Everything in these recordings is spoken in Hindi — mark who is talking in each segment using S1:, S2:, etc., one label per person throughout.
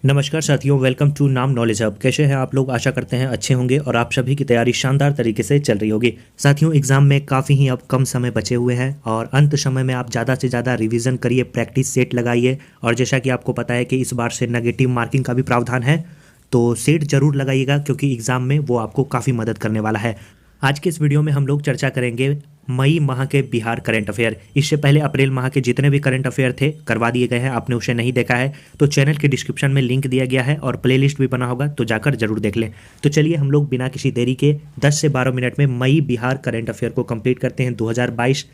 S1: नमस्कार साथियों, वेलकम टू नाम नॉलेज हब। कैसे हैं आप लोग? आशा करते हैं अच्छे होंगे और आप सभी की तैयारी शानदार तरीके से चल रही होगी। साथियों, एग्जाम में काफ़ी ही अब कम समय बचे हुए हैं और अंत समय में आप ज़्यादा से ज़्यादा रिवीजन करिए, प्रैक्टिस सेट लगाइए। और जैसा कि आपको पता है कि इस बार से नेगेटिव मार्किंग का भी प्रावधान है, तो सेट जरूर लगाइएगा क्योंकि एग्ज़ाम में वो आपको काफ़ी मदद करने वाला है। आज के इस वीडियो में हम लोग चर्चा करेंगे मई माह के बिहार करंट अफेयर। इससे पहले अप्रैल माह के जितने भी करंट अफेयर थे करवा दिए गए हैं। आपने उसे नहीं देखा है तो चैनल के डिस्क्रिप्शन में लिंक दिया गया है और प्लेलिस्ट भी बना होगा, तो जाकर जरूर देख लें। तो चलिए हम लोग बिना किसी देरी के 10 से 12 मिनट में मई बिहार करंट अफेयर को कंप्लीट करते हैं 2022,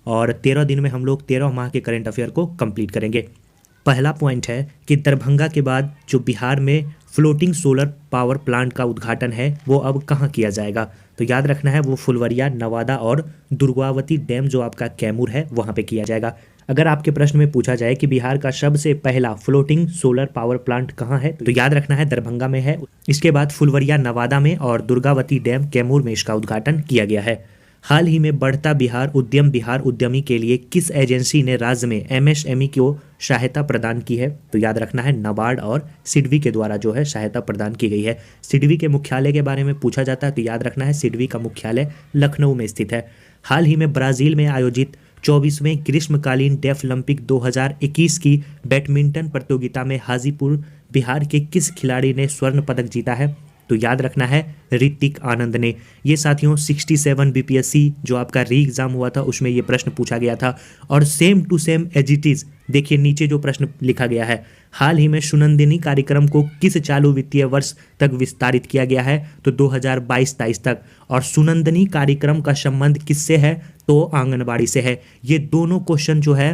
S1: और 13 दिन में हम लोग 13 माह के करंट अफेयर को कंप्लीट करेंगे। पहला पॉइंट है कि दरभंगा के बाद जो बिहार में फ्लोटिंग सोलर पावर प्लांट का उद्घाटन है वो अब कहाँ किया जाएगा? तो याद रखना है वो फुलवरिया, नवादा और दुर्गावती डैम जो आपका कैमूर है वहाँ पे किया जाएगा। अगर आपके प्रश्न में पूछा जाए कि बिहार का सबसे पहला फ्लोटिंग सोलर पावर प्लांट कहाँ है, तो याद रखना है दरभंगा में है। इसके बाद फुलवरिया नवादा में और दुर्गावती डैम कैमूर में इसका उद्घाटन किया गया है। हाल ही में बढ़ता बिहार उद्यमी के लिए किस एजेंसी ने राज्य में एमएसएमई को सहायता प्रदान की है? तो याद रखना है नाबार्ड और सिडबी के द्वारा जो है सहायता प्रदान की गई है। सिडबी के मुख्यालय के बारे में पूछा जाता है तो याद रखना है सिडबी का मुख्यालय लखनऊ में स्थित है। हाल ही में ब्राज़ील में आयोजित 24वें ग्रीष्मकालीन डेफलिम्पिक 2021 की बैडमिंटन प्रतियोगिता में हाजीपुर बिहार के किस खिलाड़ी ने स्वर्ण पदक जीता है? तो याद रखना है ऋतिक आनंद ने। ये साथियों 67 बीपीएससी जो आपका री एग्ज़ाम हुआ था उसमें ये प्रश्न पूछा गया था और same to same as it is देखिए नीचे जो प्रश्न लिखा गया है। हाल ही में सुनंदिनी कार्यक्रम को किस चालू वित्तीय वर्ष तक विस्तारित किया गया है? तो 2022-23 तक। और सुनंदिनी कार्यक्रम का संबंध किससे है? तो आंगनबाड़ी से है। ये दोनों क्वेश्चन जो है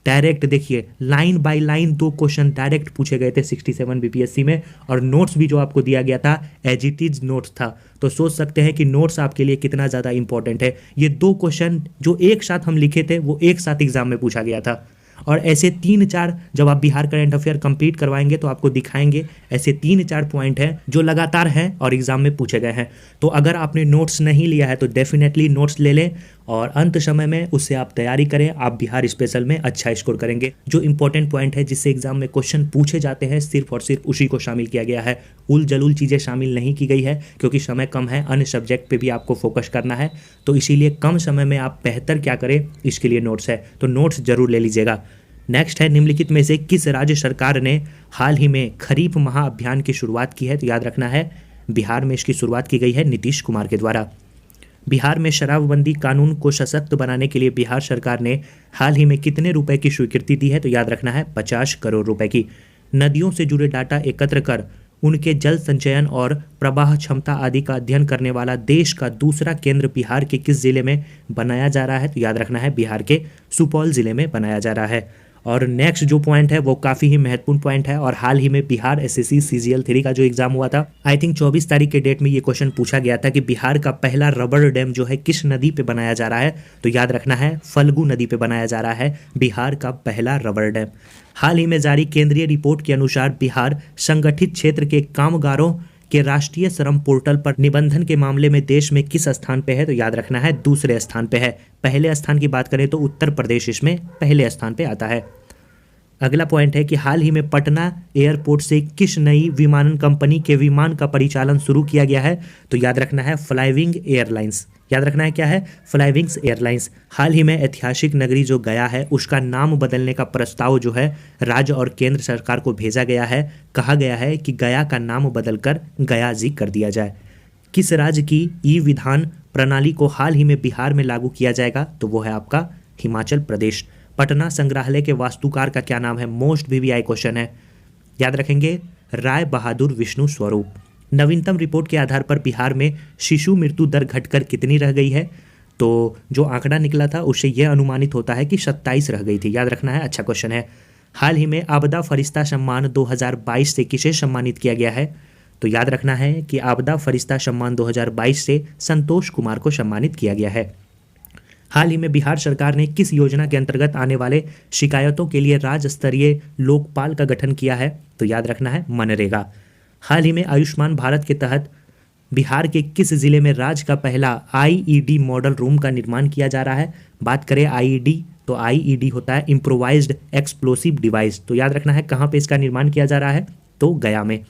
S1: डायरेक्ट देखिए line by line 2 question direct पूछे गए थे 67 बीपीएससी में, और नोट्स भी जो आपको दिया गया था एज इट इज नोट्स था। तो सोच सकते हैं कि नोट्स आपके लिए कितना ज़्यादा इंपॉर्टेंट है। ये 2 क्वेश्चन जो एक साथ हम लिखे थे वो एक साथ एग्जाम में पूछा गया था, और ऐसे 3-4 जब आप बिहार करंट अफेयर कंप्लीट करवाएंगे तो आपको दिखाएंगे ऐसे 3-4 पॉइंट हैं जो लगातार हैं और एग्जाम में पूछे गए हैं। तो अगर आपने नोट्स नहीं लिया है तो डेफिनेटली नोट्स ले लें और अंत समय में उससे आप तैयारी करें। आप बिहार स्पेशल में अच्छा स्कोर करेंगे। जो इंपॉर्टेंट पॉइंट है जिससे एग्जाम में क्वेश्चन पूछे जाते हैं सिर्फ और सिर्फ उसी को शामिल किया गया है। उल जलूल चीज़ें शामिल नहीं की गई है क्योंकि समय कम है, अन्य सब्जेक्ट पे भी आपको फोकस करना है, तो इसीलिए कम समय में आप बेहतर क्या करें इसके लिए नोट्स है, तो नोट्स जरूर ले लीजिएगा। नेक्स्ट है निम्नलिखित में से किस राज्य सरकार ने हाल ही में खरीफ महाअभियान की शुरुआत की है? तो याद रखना है बिहार में इसकी शुरुआत की गई है नीतीश कुमार के द्वारा। बिहार में शराबबंदी कानून को सशक्त बनाने के लिए बिहार सरकार ने हाल ही में कितने रुपए की स्वीकृति दी है? तो याद रखना है 50 करोड़ रुपए की। नदियों से जुड़े डाटा एकत्र कर उनके जल संचयन और प्रवाह क्षमता आदि का अध्ययन करने वाला देश का दूसरा केंद्र बिहार के किस जिले में बनाया जा रहा है? तो याद रखना है बिहार के सुपौल जिले में बनाया जा रहा है। और नेक्स्ट जो पॉइंट है वो काफ़ी ही महत्वपूर्ण पॉइंट है, और हाल ही में बिहार एसएससी सीजीएल 3 का जो एग्जाम हुआ था, आई थिंक 24 तारीख के डेट में ये क्वेश्चन पूछा गया था कि बिहार का पहला रबर डैम जो है किस नदी पे बनाया जा रहा है? तो याद रखना है फल्गु नदी पे बनाया जा रहा है बिहार का पहला रबर डैम। हाल ही में जारी केंद्रीय रिपोर्ट के अनुसार बिहार संगठित क्षेत्र के कामगारों के राष्ट्रीय श्रम पोर्टल पर निबंधन के मामले में देश में किस स्थान पे है? तो याद रखना है दूसरे स्थान पे है। पहले स्थान की बात करें तो उत्तर प्रदेश इसमें पहले स्थान पे आता है। अगला पॉइंट है कि हाल ही में पटना एयरपोर्ट से किस नई विमानन कंपनी के विमान का परिचालन शुरू किया गया है? तो याद रखना है फ्लाईविंग एयरलाइंस। याद रखना है क्या है? फ्लाईविंग्स एयरलाइंस। हाल ही में ऐतिहासिक नगरी जो गया है उसका नाम बदलने का प्रस्ताव जो है राज्य और केंद्र सरकार को भेजा गया है। कहा गया है कि गया का नाम बदलकर गया जी कर दिया जाए। किस राज्य की ई विधान प्रणाली को हाल ही में बिहार में लागू किया जाएगा? तो वो है आपका हिमाचल प्रदेश। पटना संग्रहालय के वास्तुकार का क्या नाम है? मोस्ट वीवीआई क्वेश्चन है, याद रखेंगे राय बहादुर विष्णु स्वरूप। नवीनतम रिपोर्ट के आधार पर बिहार में शिशु मृत्यु दर घटकर कितनी रह गई है? तो जो आंकड़ा निकला था उससे यह अनुमानित होता है कि 27 रह गई थी। याद रखना है, अच्छा क्वेश्चन है। हाल ही में आपदा फरिश्ता सम्मान 2022 से किसे सम्मानित किया गया है? तो याद रखना है कि आपदा फरिश्ता सम्मान 2022 से संतोष कुमार को सम्मानित किया गया है। हाल ही में बिहार सरकार ने किस योजना के अंतर्गत आने वाले शिकायतों के लिए राज्य स्तरीय लोकपाल का गठन किया है? तो याद रखना है मनरेगा। हाल ही में आयुष्मान भारत के तहत बिहार के किस जिले में राज्य का पहला आईईडी मॉडल रूम का निर्माण किया जा रहा है? बात करें आईईडी तो आईईडी होता है इम्प्रोवाइज्ड एक्सप्लोसिव डिवाइस। तो याद रखना है कहाँ पे इसका निर्माण किया जा रहा है? तो गया में।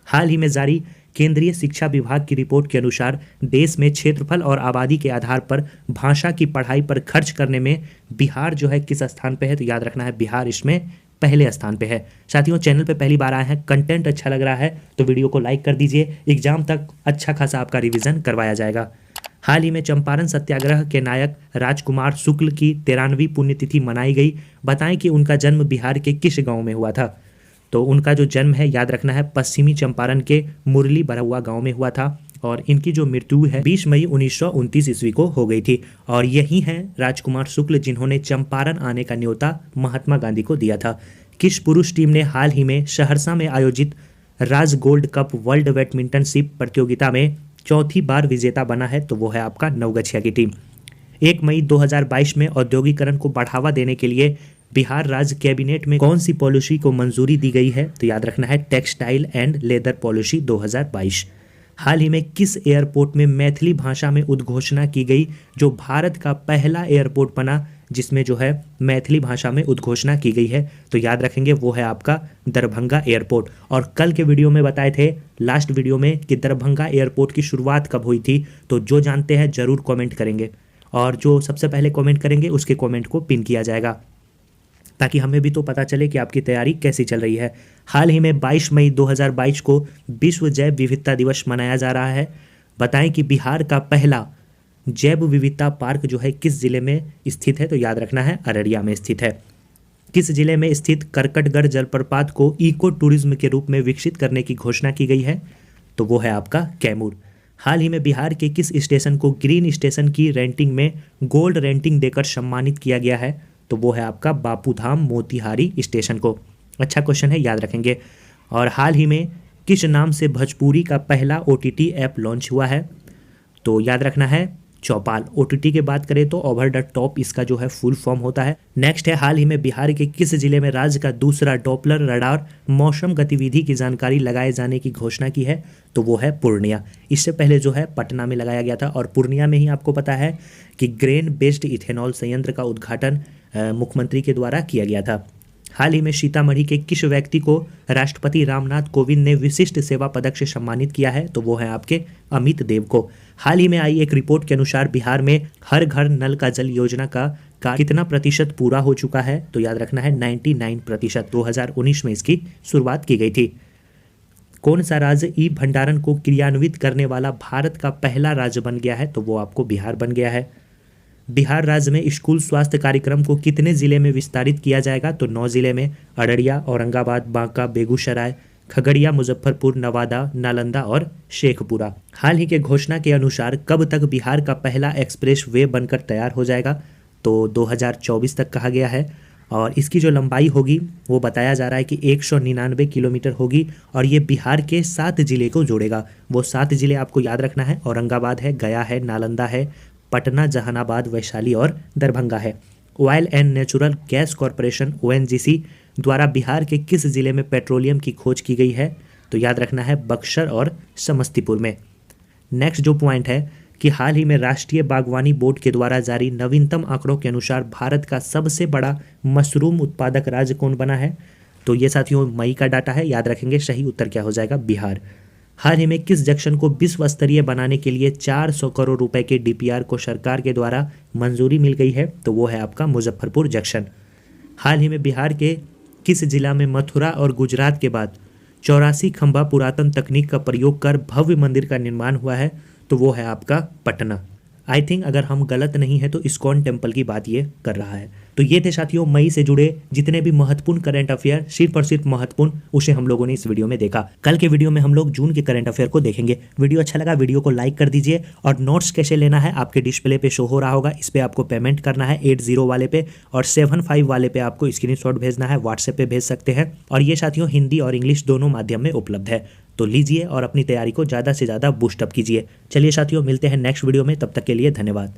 S1: हाल ही में जारी केंद्रीय शिक्षा विभाग की रिपोर्ट के अनुसार देश में क्षेत्रफल और आबादी के आधार पर भाषा की पढ़ाई पर खर्च करने में बिहार जो है किस स्थान पे है, तो याद रखना है बिहार इसमें पहले स्थान पे है। साथियों, चैनल पे पहली बार आए हैं, कंटेंट अच्छा लग रहा है तो वीडियो को लाइक कर दीजिए, एग्जाम तक अच्छा खासा आपका रिवीजन करवाया जाएगा। हाल ही में चंपारण सत्याग्रह के नायक राजकुमार शुक्ल की 13वीं पुण्यतिथि मनाई गई। बताएं कि उनका जन्म बिहार के किस गांव में हुआ था, तो उनका जो जन्म है याद रखना है पश्चिमी चंपारण के मुरली बरहुआ गांव में हुआ था और इनकी जो मृत्यु है 20 मई 1929 ईस्वी को हो गई थी। और यही हैं राजकुमार शुक्ल जिन्होंने चंपारण आने का न्योता महात्मा गांधी को दिया था। किस पुरुष टीम ने हाल ही में सहरसा में आयोजित राज गोल्ड कप वर्ल्ड बैडमिंटनशिप प्रतियोगिता में चौथी बार विजेता बना है, तो वो है आपका नवगछिया की टीम। 1 मई 2022 में औद्योगिकरण को बढ़ावा देने के लिए बिहार राज्य कैबिनेट में कौन सी पॉलिसी को मंजूरी दी गई है, तो याद रखना है टेक्सटाइल एंड लेदर पॉलिसी 2022। हाल ही में किस एयरपोर्ट में मैथिली भाषा में उद्घोषणा की गई, जो भारत का पहला एयरपोर्ट बना जिसमें जो है मैथिली भाषा में उद्घोषणा की गई है, तो याद रखेंगे वो है आपका दरभंगा एयरपोर्ट। और कल के वीडियो में बताए थे लास्ट वीडियो में कि दरभंगा एयरपोर्ट की शुरुआत कब हुई थी, तो जो जानते हैं जरूर कमेंट करेंगे और जो सबसे पहले कमेंट करेंगे उसके कमेंट को पिन किया जाएगा ताकि हमें भी तो पता चले कि आपकी तैयारी कैसी चल रही है। हाल ही में 22 मई 2022 को विश्व जैव विविधता दिवस मनाया जा रहा है। बताएं कि बिहार का पहला जैव विविधता पार्क जो है किस जिले में स्थित है, तो याद रखना है अररिया में स्थित है। किस जिले में स्थित करकटगढ़ जलप्रपात को इको टूरिज्म के रूप में विकसित करने की घोषणा की गई है, तो वो है आपका कैमूर। हाल ही में बिहार के किस स्टेशन को ग्रीन स्टेशन की रेटिंग में गोल्ड रेटिंग देकर सम्मानित किया गया है, तो वो है आपका बापूधाम मोतिहारी स्टेशन को। अच्छा क्वेश्चन है, याद रखेंगे। और हाल ही में किस नाम से भोजपुरी का पहला OTT ऐप लॉन्च हुआ है, तो याद रखना है चौपाल। OTT की बात करें तो ओवर द टॉप इसका जो है फुल फॉर्म होता है। नेक्स्ट है, हाल ही में बिहार के किस जिले में राज्य का दूसरा डॉपलर रडार मौसम गतिविधि की जानकारी लगाए जाने की घोषणा की है, तो वो है पूर्णिया। इससे पहले जो है पटना में लगाया गया था और पूर्णिया में ही आपको पता है कि ग्रेन बेस्ड इथेनॉल संयंत्र का उद्घाटन मुख्यमंत्री के द्वारा किया गया था। हाल ही में सीतामढ़ी के किस व्यक्ति को राष्ट्रपति रामनाथ कोविंद ने विशिष्ट सेवा पदक से सम्मानित किया है, तो वो है आपके अमित देव को। हाल ही में आई एक रिपोर्ट के अनुसार बिहार में हर घर नल का जल योजना का कितना प्रतिशत पूरा हो चुका है, तो याद रखना है 99%। 2019 में इसकी शुरुआत की गई थी। कौन सा राज्य ई भंडारण को क्रियान्वित करने वाला भारत का पहला राज्य बन गया है, तो वो आपको बिहार बन गया है। बिहार राज्य में स्कूल स्वास्थ्य कार्यक्रम को कितने जिले में विस्तारित किया जाएगा, तो 9 जिले में अररिया, औरंगाबाद, बांका, बेगूसराय, खगड़िया, मुजफ्फरपुर, नवादा, नालंदा और शेखपुरा। हाल ही के घोषणा के अनुसार कब तक बिहार का पहला एक्सप्रेस वे बनकर तैयार हो जाएगा, तो 2024 तक कहा गया है। और इसकी जो लंबाई होगी वो बताया जा रहा है कि 199 किलोमीटर होगी और ये बिहार के 7 जिले को जोड़ेगा। वो 7 जिले आपको याद रखना है, औरंगाबाद है, गया है, नालंदा है, पटना, जहानाबाद, वैशाली और दरभंगा है। Oil and natural gas corporation ONGC द्वारा बिहार के किस जिले में पेट्रोलियम की खोज की गई है, तो याद रखना है बक्सर और समस्तीपुर में। नेक्स्ट जो पॉइंट है कि हाल ही में राष्ट्रीय बागवानी बोर्ड के द्वारा जारी नवीनतम आंकड़ों के अनुसार भारत का सबसे बड़ा मशरूम उत्पादक राज्य कौन बना है, तो ये साथियों मई का डाटा है, याद रखेंगे। सही उत्तर क्या हो जाएगा, बिहार। हाल ही में किस जंक्शन को विश्व स्तरीय बनाने के लिए 400 करोड़ रुपए के DPR को सरकार के द्वारा मंजूरी मिल गई है, तो वो है आपका मुजफ्फरपुर जंक्शन। हाल ही में बिहार के किस जिला में मथुरा और गुजरात के बाद 84 खंबा पुरातन तकनीक का प्रयोग कर भव्य मंदिर का निर्माण हुआ है, तो वो है आपका पटना। आई थिंक अगर हम गलत नहीं है तो इस्कॉन टेम्पल की बात ये कर रहा है। तो ये थे साथियों मई से जुड़े जितने भी महत्वपूर्ण करंट अफेयर, सिर्फ और सिर्फ महत्वपूर्ण, उसे हम लोगों ने इस वीडियो में देखा। कल के वीडियो में हम लोग जून के करंट अफेयर को देखेंगे। वीडियो अच्छा लगा वीडियो को लाइक कर दीजिए और नोट्स कैसे लेना है आपके डिस्प्ले पे शो हो रहा होगा, इस पर आपको पेमेंट करना है 80 वाले पे और 75 वाले पे आपको स्क्रीनशॉट भेजना है, व्हाट्सएप पे भेज सकते हैं। और ये साथियों हिंदी और इंग्लिश दोनों माध्यम में उपलब्ध है, तो लीजिए और अपनी तैयारी को ज़्यादा से ज़्यादा बूस्टअप कीजिए। चलिए साथियों मिलते हैं नेक्स्ट वीडियो में, तब तक के लिए धन्यवाद।